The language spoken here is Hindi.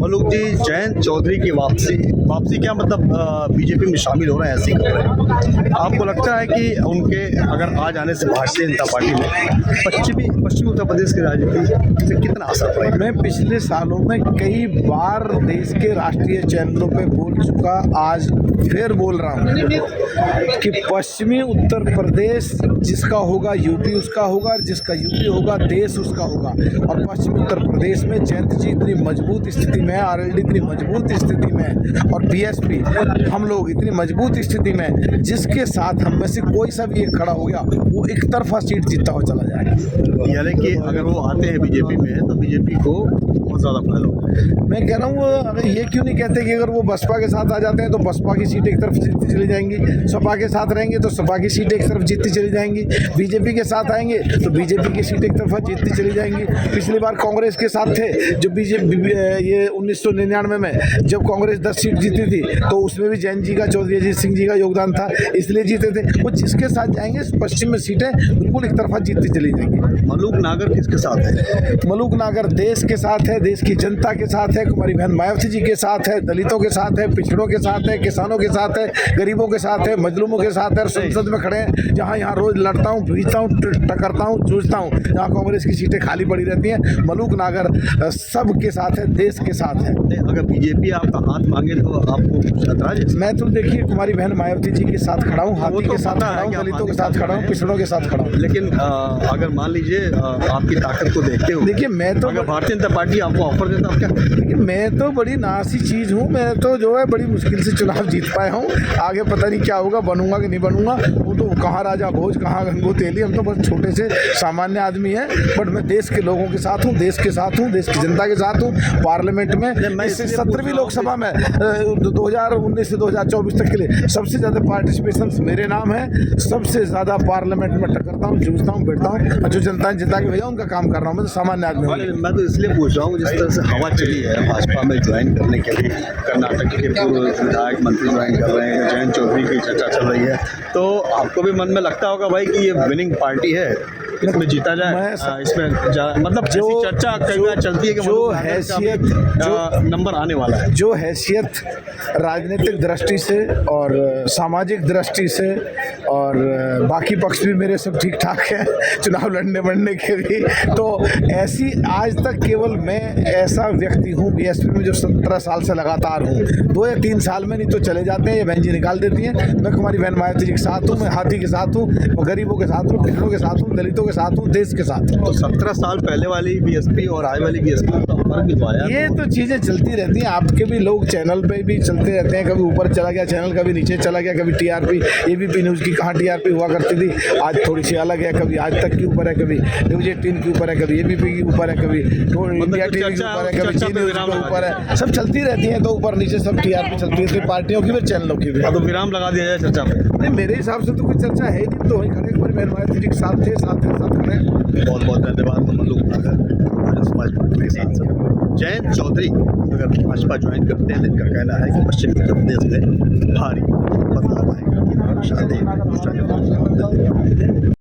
मलूक जी, जयंत चौधरी की वापसी क्या मतलब बीजेपी में शामिल हो रहे हैं, ऐसी खबर है। आपको लगता है कि उनके अगर आ जाने से भारतीय जनता पार्टी में पश्चिमी उत्तर प्रदेश की राजनीति से कितना असर पड़ेगा? मैं पिछले सालों में कई बार देश के राष्ट्रीय चैनलों पे बोल चुका, आज फिर बोल रहा हूँ कि पश्चिमी उत्तर प्रदेश जिसका होगा यूपी उसका होगा, और जिसका यूपी होगा देश उसका होगा। और पश्चिमी उत्तर प्रदेश में जयंत जी इतनी मजबूत स्थिति में है, आरएलडी इतनी मजबूत स्थिति में है, और बीएसपी हम लोग इतनी मजबूत स्थिति में है, जिसके साथ हम में से कोई सा भी एक खड़ा हो गया वो एक तरफा सीट जीतता हुआ चला जाएगा। यानी कि अगर वो आते हैं बीजेपी में तो बीजेपी को बहुत ज़्यादा फायदा होगा। मैं कह रहा हूँ अगर ये क्यों नहीं कहते कि अगर वो बसपा के साथ आ जाते हैं तो बसपा की सीट एक तरफ जीतती चली जाएंगी, सपा के साथ रहेंगे तो सपा की सीट एक तरफ जीतती चली जाएंगी, बीजेपी के साथ आएंगे तो बीजेपी की सीट एक तरफा जीतती चली जाएंगी। पिछली बार कांग्रेस के साथ थे, जो बीजेपी ये 1999 में जब कांग्रेस 10 सीट जीती थी तो उसमें भी जैन जी का, चौधरी अजीत सिंह जी का योगदान था, इसलिए जीते थे। वो जिसके साथ जाएंगे पश्चिम में सीटें बिल्कुल एक तरफा जीतती चली जाएंगी। मलूक नागर किसके साथ है? मलूक नागर देश के साथ है, देश की जनता के साथ है, कुमारी बहन मायावती जी के साथ है, दलितों के साथ है, पिछड़ों के साथ है, किसानों के साथ है, गरीबों के साथ है, मजलूमों के साथ है। और संसद में खड़े हैं जहाँ यहाँ रोज लड़ता हूँ, भीजता हूँ, टकरता हूँ, जूझता हूँ, जहाँ कांग्रेस की सीटें खाली पड़ी रहती हैं। मलूक नागर सब के साथ है, देश के साथ है। अगर बीजेपी आपका हाथ मांगे तो आपको कुछ ऐतराज है? मैं तो देखिए कुमारी बहन मायावती जी के साथ खड़ा हूँ, हाथी के साथ खड़ा हूँ, दलितों के साथ खड़ा हूँ, पिछड़ों के साथ खड़ा हूँ। लेकिन अगर मान लीजिए आपकी ताकत को देखते हुए, देखिए मैं तो अगर भारतीय जनता पार्टी आपको ऑफर देता आप क्या? देखिए मैं तो बड़ी नासी चीज़ हूँ, मैं तो जो है बड़ी मुश्किल से चुनाव जीत पाया हूँ। आगे पता नहीं क्या होगा, बनूंगा कि नहीं बनूंगा, वो तो कहाँ राजा भोज कहाँ गंगो तेली, हम तो बस छोटे से सामान्य आदमी हैं। बट मैं देश के लोगों के साथ हूँ, देश के साथ हूँ, देश की जनता के साथ हूँ। पार्लियामेंट में इससे 17वीं लोकसभा में 2019 से 2024 तक के लिए सबसे ज़्यादा पार्टिसिपेशन मेरे नाम है। सबसे ज़्यादा पार्लियामेंट में टकरता हूँ, जूझता हूँ, बैठता हूँ, जो जनता ने जिता के भेजा उनका काम कर रहा हूँ। मैं तो सामान्य आदमी हूँ। मैं तो इसलिए पूछ रहा हूँ, जिस तरह से हवा चली है भाजपा में ज्वाइन करने के लिए, कर्नाटक के पूर्व विधायक मंत्री ज्वाइन कर रहे हैं, जयंत चौधरी की चर्चा चल रही है, तो आपको भी मन में लगता होगा भाई कि ये विनिंग पार्टी है, इसमें जीता जाए, इसमें मतलब जो चर्चा कई बार चलती है कि जो हैसियत नंबर आने वाला है, जो हैसियत राजनीतिक दृष्टि से और सामाजिक दृष्टि से और बाकी पक्ष भी मेरे सब ठीक ठाक है चुनाव लड़ने बढ़ने के भी, तो ऐसी आज तक केवल मैं ऐसा व्यक्ति हूँ बीएसपी में जो 17 साल से लगातार हूँ। 2 या 3 साल में नहीं तो चले जाते हैं, ये बहन जी निकाल देती हैं। मैं कुमारी बहन मायावती जी के साथ हूँ, मैं हाथी के साथ हूँ, मैं गरीबों के साथ हूँ, पिछड़ों के साथ हूँ, दलितों के साथ हूँ, देश के साथ हूँ। तो 17 साल पहले वाली बीएसपी और आज वाली बीएसपी का फर्क भी तो आया। ये तो चीज़ें चलती रहती हैं, आपके भी लोग चैनल पे भी चलते रहते हैं, कभी ऊपर चला गया चैनल, कभी नीचे चला गया, कभी टीआरपी एबीपी न्यूज़ की कहाँ टीआरपी हुआ करती थी, आज थोड़ी सी अलग है, कभी आज तक के ऊपर है, कभी न्यूज़ 18 के ऊपर है, कभी एबीपी के ऊपर है, कभी इंडिया टीवी के ऊपर है, कभी जी न्यूज़ के ऊपर है, सब चलती रहती है। तो ऊपर नीचे सब टीआरपी चलती रहती है, पार्टियों की भी चैनलों की भी। तो विराम लगा दिया जाए चर्चा पे? नहीं, मेरे हिसाब से तो कोई चर्चा है नहीं, तो वहीं खड़े कुमारी बहन मायावती जी के साथ थे, साथ खड़े। बहुत बहुत धन्यवाद मलूक नागर, समाज पार्टी के सांसद जयंत चौधरी अगर भाजपा ज्वाइन करते हैं तो इनका कहना है कि पश्चिमी उत्तर प्रदेश में भारी बदलाव आएगा।